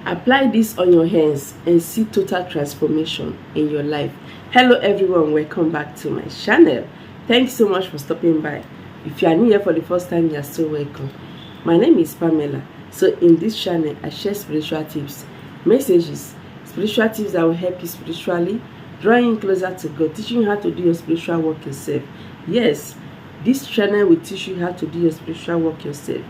Apply this on your hands and see total transformation in your life. Hello everyone, welcome back to my channel. Thanks so much for stopping by. If you are new here for the first time, you are so welcome. My name is Pamela. So in this channel, I share spiritual tips, messages, spiritual tips that will help you spiritually, drawing you closer to God, teaching you how to do your spiritual work yourself. Yes, this channel will teach you how to do your spiritual work yourself.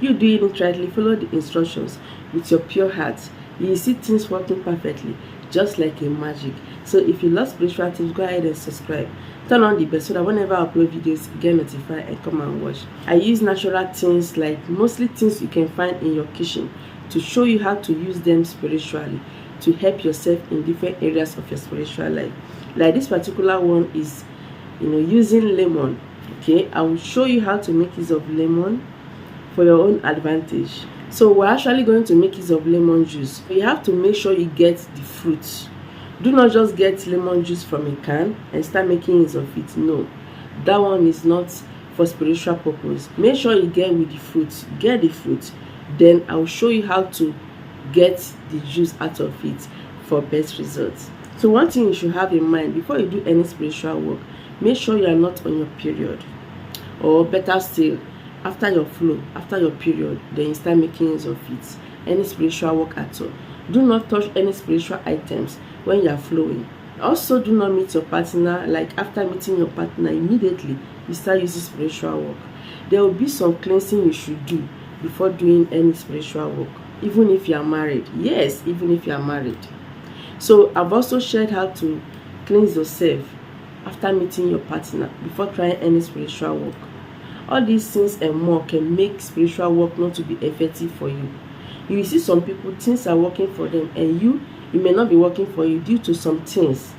You doing it rightly, follow the instructions with your pure heart. You will see things working perfectly, just like a magic. So if you love spiritual tips, go ahead and subscribe. Turn on the bell so that whenever I upload videos, you get notified and come and watch. I use natural things, like mostly things you can find in your kitchen, to show you how to use them spiritually, to help yourself in different areas of your spiritual life. Like this particular one is, using lemon. Okay, I will show you how to make use of lemon for your own advantage. So we're actually going to make use of lemon juice. You have to make sure you get the fruit. Do not just get lemon juice from a can and start making use of it. No, that one is not for spiritual purpose. Make sure you get with the fruit. Get the fruit, then I will show you how to get the juice out of it for best results. So one thing you should have in mind before you do any spiritual work, make sure you are not on your period, or better still, after your flow, after your period, then you start making use of it. Any spiritual work at all. Do not touch any spiritual items when you are flowing. Also, do not meet your partner. Like after meeting your partner, immediately you start using spiritual work. There will be some cleansing you should do before doing any spiritual work, even if you are married. Yes, even if you are married. So I've also shared how to cleanse yourself after meeting your partner before trying any spiritual work. All these things and more can make spiritual work not to be effective for you. You will see some people, things are working for them, and you may not be working for you due to some things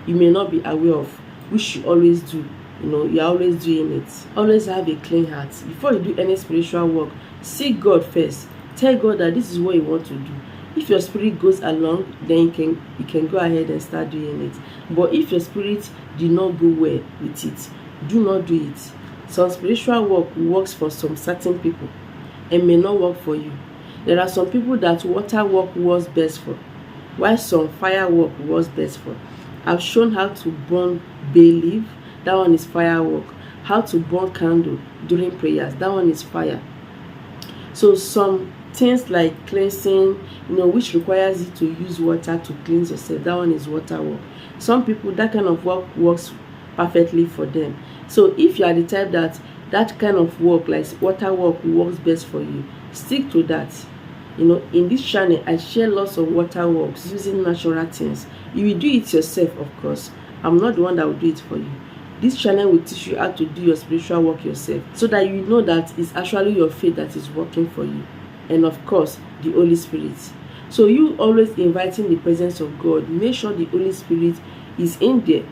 you may not be aware of, which you always do. You're always doing it. Always have a clean heart. Before you do any spiritual work, seek God first. Tell God that this is what you want to do. If your spirit goes along, then you can go ahead and start doing it. But if your spirit did not go well with it, do not do it. Some spiritual work works for some certain people and may not work for you. There are some people that water work works best for, while some fire work works best for. I've shown how to burn bay leaf. That one is fire work. How to burn candle during prayers. That one is fire. So some things like cleansing, which requires you to use water to cleanse yourself, that one is water work. Some people, that kind of work works perfectly for them. So if you are the type that kind of work, like water work, works best for you, stick to that. In this channel, I share lots of water works using natural things. You will do it yourself, of course. I'm not the one that will do it for you. This channel will teach you how to do your spiritual work yourself, so that you know that it's actually your faith that is working for you, and of course the Holy Spirit. So you always inviting the presence of God. Make sure the Holy Spirit is in there.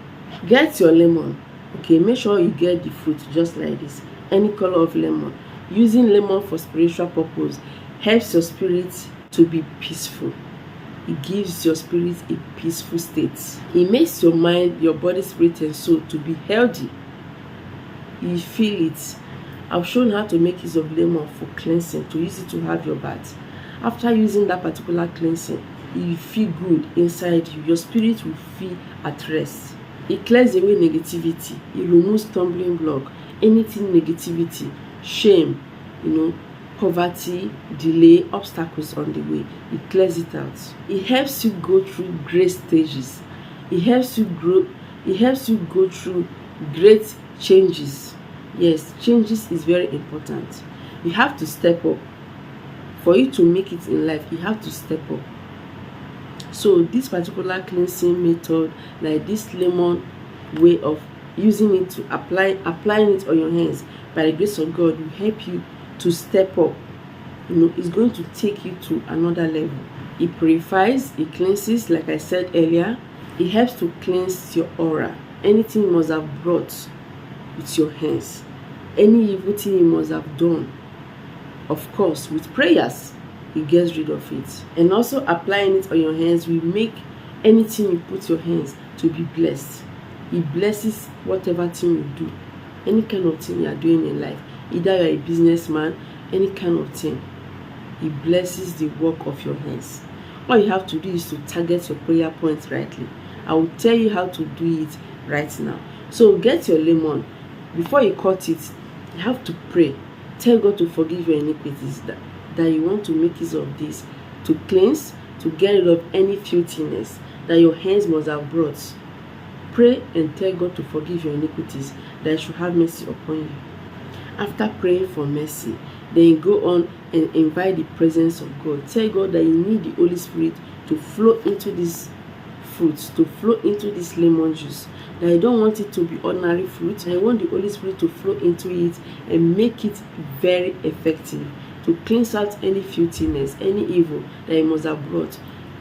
Get your lemon. Okay, make sure you get the fruit just like this, any color of lemon. Using lemon for spiritual purpose helps your spirit to be peaceful. It gives your spirit a peaceful state. It makes your mind, your body, spirit and soul to be healthy. You feel it. I've shown how to make use of lemon for cleansing, to use it to have your bath. After using that particular cleansing, you feel good inside you. Your spirit will feel at rest. It clears away negativity. It removes stumbling block, anything negativity, shame, poverty, delay, obstacles on the way. It clears it out. It helps you go through great stages. It helps you grow. It helps you go through great changes. Yes, changes is very important. You have to step up. For you to make it in life, you have to step up. So this particular cleansing method, like this lemon way of using it to applying it on your hands by the grace of God, will help you to step up. It's going to take you to another level. It purifies, it cleanses, like I said earlier. It helps to cleanse your aura. Anything you must have brought with your hands, any evil thing you must have done, of course with prayers, it gets rid of it. And also applying it on your hands will make anything you put your hands to be blessed. It blesses whatever thing you do, any kind of thing you are doing in life. Either you're a businessman, any kind of thing. It blesses the work of your hands. All you have to do is to target your prayer points rightly. I will tell you how to do it right now. So get your lemon. Before you cut it, you have to pray. Tell God to forgive your iniquities, that you want to make use of this to cleanse, to get rid of any filthiness that your hands must have brought. Pray and tell God to forgive your iniquities, that He should have mercy upon you. After praying for mercy, then you go on and invite the presence of God. Tell God that you need the Holy Spirit to flow into this fruit, to flow into this lemon juice. That you don't want it to be ordinary fruit. I want the Holy Spirit to flow into it and make it very effective, to cleanse out any filthiness, any evil that you must have brought.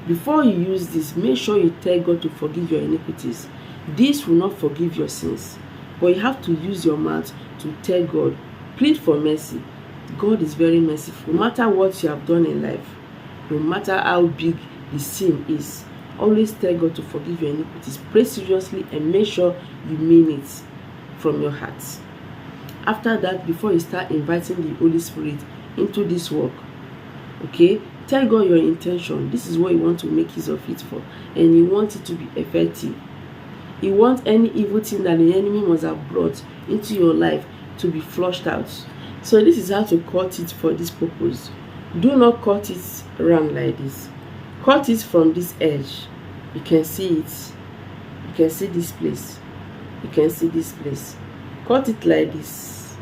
Before you use this, make sure you tell God to forgive your iniquities. This will not forgive your sins, but you have to use your mouth to tell God, plead for mercy. God is very merciful. No matter what you have done in life, no matter how big the sin is, always tell God to forgive your iniquities. Pray seriously and make sure you mean it from your heart. After that, before you start inviting the Holy Spirit into this work, okay, tell God your intention. This is what you want to make use of it for, and you want it to be effective. You want any evil thing that the enemy must have brought into your life to be flushed out. So this is how to cut it for this purpose. Do not cut it round like this. Cut it from this edge. You can see it. You can see this place. You can see this place. Cut it like this.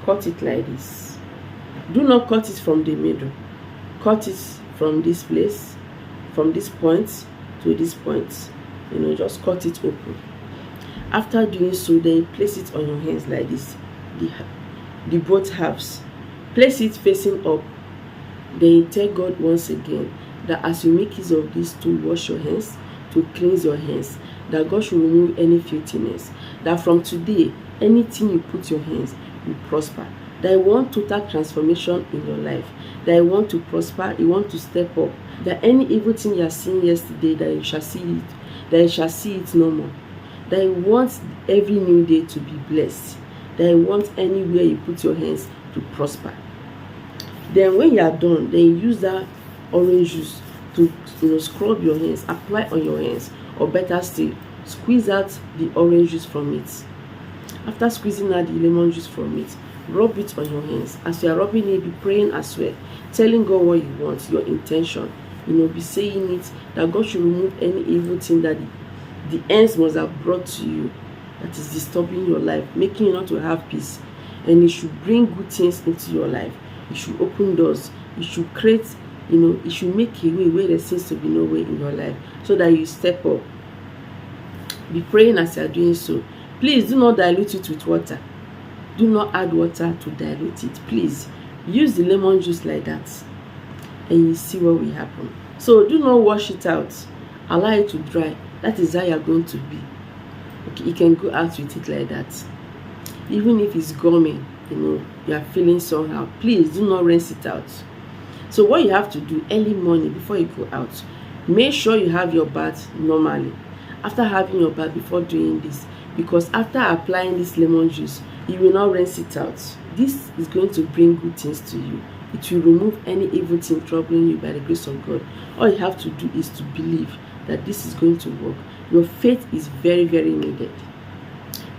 Cut it like this. Do not cut it from the middle. Cut it from this place, from this point to this point. Just cut it open. After doing so, then you place it on your hands like this, the both halves. Place it facing up. Then you tell God once again that as you make use of this to wash your hands, to cleanse your hands, that God should remove any filthiness, that from today, anything you put your hands will prosper. That you want total transformation in your life, that you want to prosper, you want to step up, that any evil thing you are seeing yesterday, that you shall see it, that you shall see it no more, that you want every new day to be blessed, that you want anywhere you put your hands to prosper. Then when you are done, then you use that orange juice to scrub your hands, apply on your hands, or better still, squeeze out the orange juice from it. After squeezing out the lemon juice from it, rub it on your hands. As you are rubbing it, be praying as well, telling God what you want, your intention. Be saying it, that God should remove any evil thing that the ends must have brought to you, that is disturbing your life, making you not to have peace. And it should bring good things into your life. It should open doors. It should create, it should make a way where there seems to be no way in your life, so that you step up. Be praying as you are doing so. Please do not dilute it with water. Do not add water to dilute it. Please use the lemon juice like that, and you see what will happen. So do not wash it out. Allow it to dry. That is how you are going to be. Okay, you can go out with it like that. Even if it's gummy, you are feeling somehow, please do not rinse it out. So what you have to do early morning before you go out, make sure you have your bath normally. After having your bath, before doing this, because after applying this lemon juice, you will not rinse it out. This is going to bring good things to you. It will remove any evil thing troubling you by the grace of God. All you have to do is to believe that this is going to work. Your faith is very, very needed.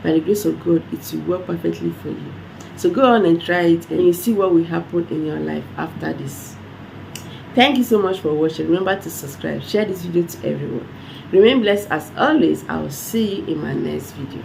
By the grace of God, it will work perfectly for you. So go on and try it, and you see what will happen in your life after this. Thank you so much for watching. Remember to subscribe, share this video to everyone. Remain blessed as always. I will see you in my next video.